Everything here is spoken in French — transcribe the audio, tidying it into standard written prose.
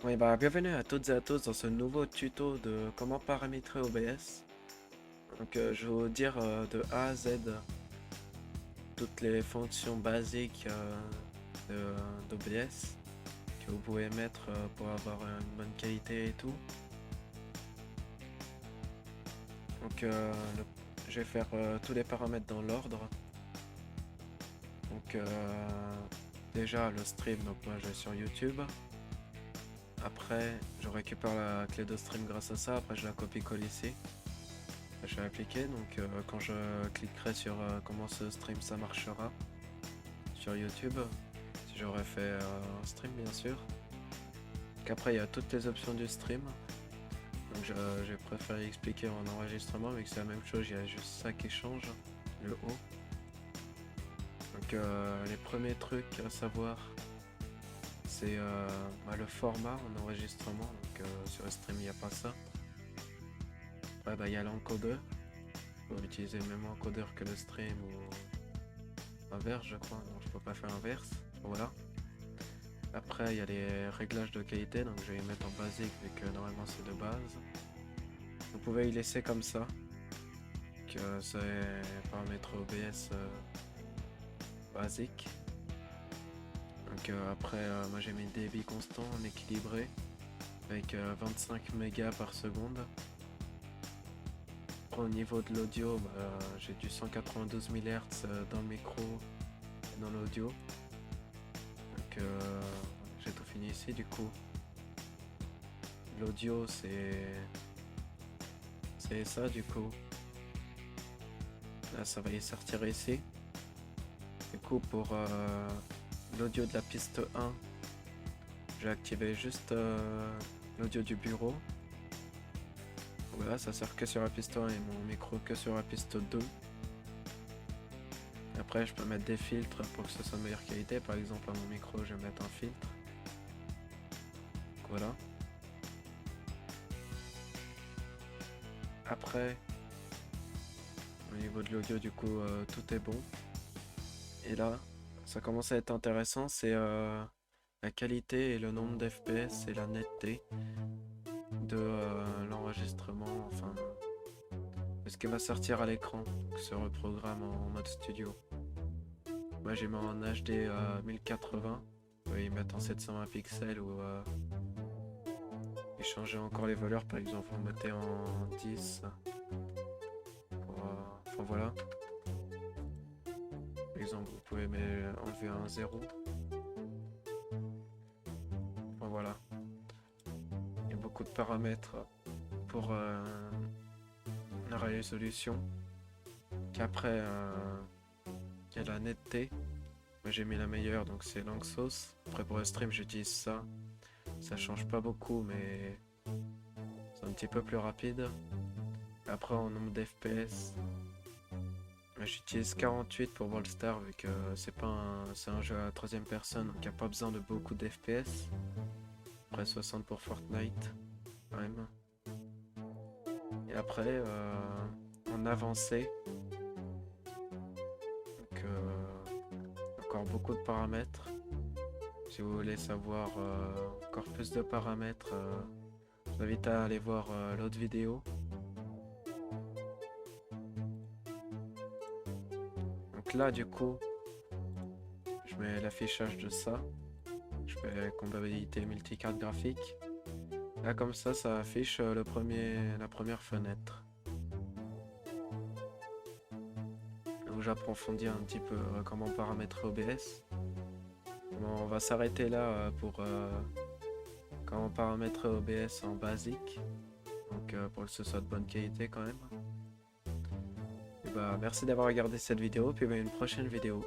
Oui, bienvenue à toutes et à tous dans ce nouveau tuto de comment paramétrer OBS. Donc, je vais vous dire de A à Z toutes les fonctions basiques d'OBS que vous pouvez mettre pour avoir une bonne qualité et tout. Donc, je vais faire tous les paramètres dans l'ordre. Donc, déjà le stream, donc moi je vais sur YouTube. Après, je récupère la clé de stream grâce à ça. Après, je la copie-colle ici. Je vais appliquer. Donc, quand je cliquerai sur comment ce stream ça marchera sur YouTube, si j'aurais fait un stream, bien sûr. Qu'après, il y a toutes les options du stream. Donc, j'ai préféré expliquer en enregistrement, mais que c'est la même chose. Il y a juste ça qui change, le haut. Donc, les premiers trucs à savoir, c'est le format en enregistrement. Donc, sur le stream, il n'y a pas ça. Après, il y a l'encodeur. Vous pouvez utiliser le même encodeur que le stream ou inverse, je crois. Non, je peux pas faire l'inverse. Voilà. Après, il y a les réglages de qualité. Donc, je vais les mettre en basique vu que normalement c'est de base. Vous pouvez y laisser comme ça. Que c'est paramètre OBS basique. Donc, après, moi j'ai mis le débit constant en équilibré avec 25 mégas par seconde. Au niveau de l'audio, j'ai du 192 MHz dans le micro et dans l'audio. Donc j'ai tout fini ici du coup. L'audio c'est ça du coup. Là ça va y sortir ici. Du coup pour l'audio de la piste 1, j'ai activé juste l'audio du bureau. Voilà, ça sert que sur la piste 1 et mon micro que sur la piste 2. Après je peux mettre des filtres pour que ce soit de meilleure qualité. Par exemple à mon micro je vais mettre un filtre. Donc, voilà. Après au niveau de l'audio du coup tout est bon. Et là ça commence à être intéressant, c'est la qualité et le nombre d'FPS et la netteté de l'enregistrement, enfin de ce qui va sortir à l'écran sur le programme en mode studio. Moi j'ai mis en HD 1080, vous pouvez y mettre en 720 pixels ou changer encore les valeurs, par exemple vous mettez en 10 pour, enfin voilà. Par exemple vous pouvez enlever un 0. Enfin voilà. Il y a beaucoup de paramètres pour la résolution. Qu'après il y a la netteté. Moi j'ai mis la meilleure donc c'est Lanczos. Après pour le stream j'utilise ça. Ça change pas beaucoup mais c'est un petit peu plus rapide. Après en nombre d'FPS, j'utilise 48 pour Brawl Stars vu que c'est un jeu à la troisième personne donc il n'y a pas besoin de beaucoup d'FPS. Après 60 pour Fortnite quand même. Et après en avancé, donc encore beaucoup de paramètres. Si vous voulez savoir encore plus de paramètres, je vous invite à aller voir l'autre vidéo. Donc là du coup, je mets l'affichage de ça. Je fais compatibilité multicarte graphique. Là comme ça affiche la première fenêtre. Où j'approfondis un petit peu comment paramétrer OBS. Bon, on va s'arrêter là pour comment paramétrer OBS en basique. Donc pour que ce soit de bonne qualité quand même. Et merci d'avoir regardé cette vidéo, puis une prochaine vidéo.